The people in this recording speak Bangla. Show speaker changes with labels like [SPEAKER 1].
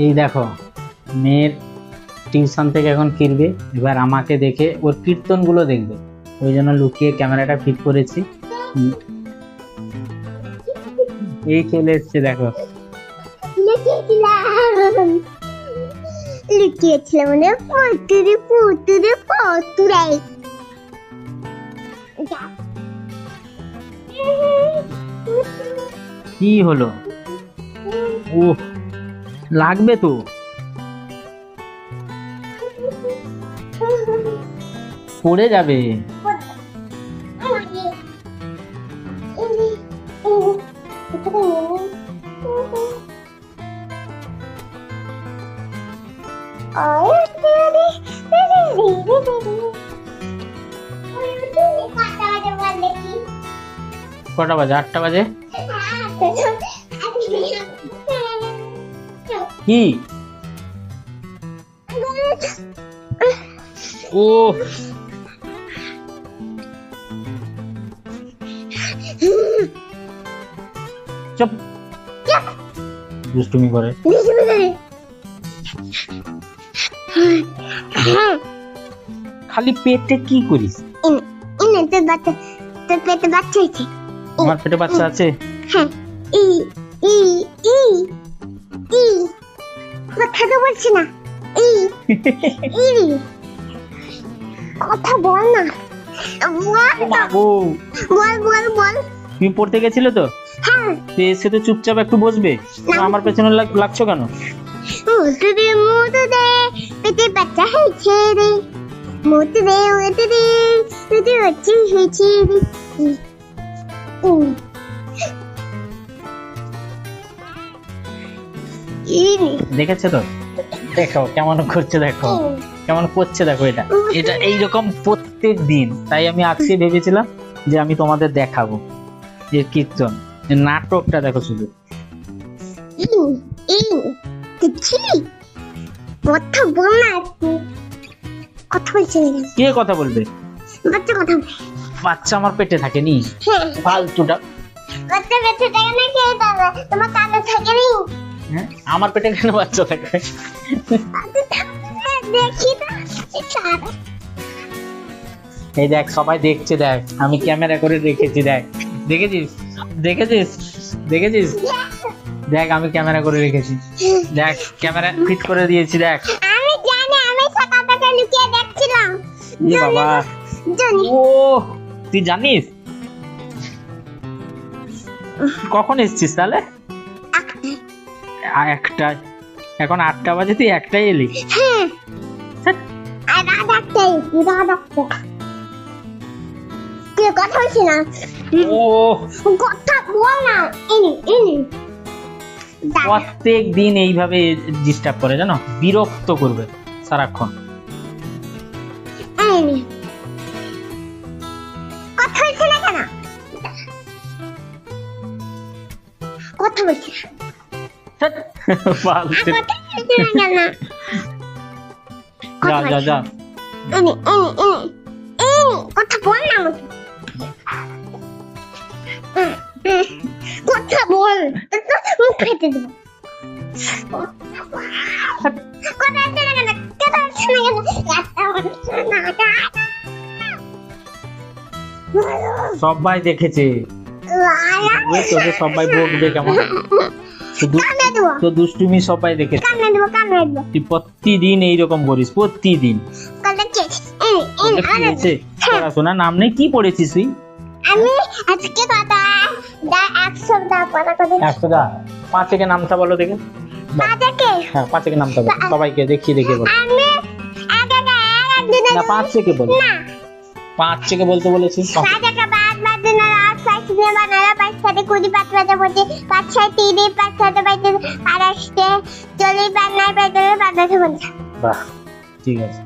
[SPEAKER 1] এই দেখো, মেয়ের টিউশন থেকে এখন ফিরবে, এবার আমাকে দেখে ওর কীর্তনগুলো দেখবে, ওই জন্য লুকিয়ে ক্যামেরাটা ফিট করেছি। এই চলে এসছে দেখো।
[SPEAKER 2] লুকিয়েছিলাম মানে পুতুরে পুতুরে পুতুরে।
[SPEAKER 1] কি হলো? ও লাগবে তো, পড়ে যাবে। কটা বাজে? 8টা বাজে। কি? ও চুপ, দুষ্টুমি করে। খালি পেটে কি করিস?
[SPEAKER 2] পেটে বাচ্চা আছে।
[SPEAKER 1] আমার পেটে বাচ্চা আছে?
[SPEAKER 2] হ্যাঁ। কথা তো বলছি না। কথা বল না। বল।
[SPEAKER 1] তুমি পড়তে গেছিলে তো?
[SPEAKER 2] হ্যাঁ।
[SPEAKER 1] এসে তো চুপচাপ একটু বসবে, আমার পেছনে লাগছো কেন?
[SPEAKER 2] পেটে বাচ্চা হয়েছে রে, মোটে রে ওটে রে, পেটে বাচ্চা হয়েছে রে।
[SPEAKER 1] দেখেছো তো? দেখো কেমন করছে, দেখো কেমন করছে, দেখো এটা এটা এইরকম প্রত্যেক দিন। তাই আমি আজকে ভেবেছিলাম যে আমি তোমাদের দেখাবো যে কীর্তন নাটকটা দেখো শুধু।
[SPEAKER 2] কথা বল না, কথা বলছে।
[SPEAKER 1] কে কথা বলবে?
[SPEAKER 2] বাচ্চা কথা।
[SPEAKER 1] বাচ্চা আমার পেটে থাকেনি, ফালতুটা।
[SPEAKER 2] বাচ্চা পেটে থাকে না, কে দাদা তোমার কানে থাকে নি?
[SPEAKER 1] হ্যাঁ, আমার পেটে কেন বাচ্চা থাকে?
[SPEAKER 2] দেখি না।
[SPEAKER 1] এই দেখ, সবাই দেখছে, দেখ আমি ক্যামেরা করে রেখেছি, দেখ দেখেছিস দেখেছিস দেখেছিস দেখ আমি ক্যামেরা করে রেখেছি, দেখ ক্যামেরা ফিট করে দিয়েছি, দেখ।
[SPEAKER 2] আমি জানি, আমি সকাল থেকে লুকিয়ে দেখছিলাম।
[SPEAKER 1] এ বাবা,
[SPEAKER 2] জানি।
[SPEAKER 1] ও তুই জানিস? কখন এসেছিস তাহলে? একটা, এখন 8টা বাজে, তুই 1টায় এলি?
[SPEAKER 2] হ্যাঁ। আর রাত 1টায়। কে কথা বলছি না?
[SPEAKER 1] ও
[SPEAKER 2] কথা বল না।
[SPEAKER 1] প্রত্যেক দিন এইভাবে ডিস্টার্ব করে, জানো, বিরক্ত করবে সারাক্ষণ।
[SPEAKER 2] কথা বলছি না কেন? কথা বলছি না।
[SPEAKER 1] যা
[SPEAKER 2] কথা বল না আমাকে। কথা বল, মুখ ফেটে দেবো।
[SPEAKER 1] সবাই দেখেছে, তোকে সবাই বকবে কেমন, তো দুষ্টুমি সবাই দেখেছে। তুই প্রতিদিন এইরকম করিস, প্রতিদিন। পড়াশোনা নাম নেই, কি পড়েছিস তুই?
[SPEAKER 2] আমি আজকে কথা 100 পড়া করে।
[SPEAKER 1] 100 5 থেকে নামটা বলো দেখে। হ্যাঁ 5 থেকে নামটা বলো, সবাইকে দেখিয়ে বলো। না 5 থেকে বলো, 5 থেকে বলতে বলেছি। বাহ, ঠিক আছে।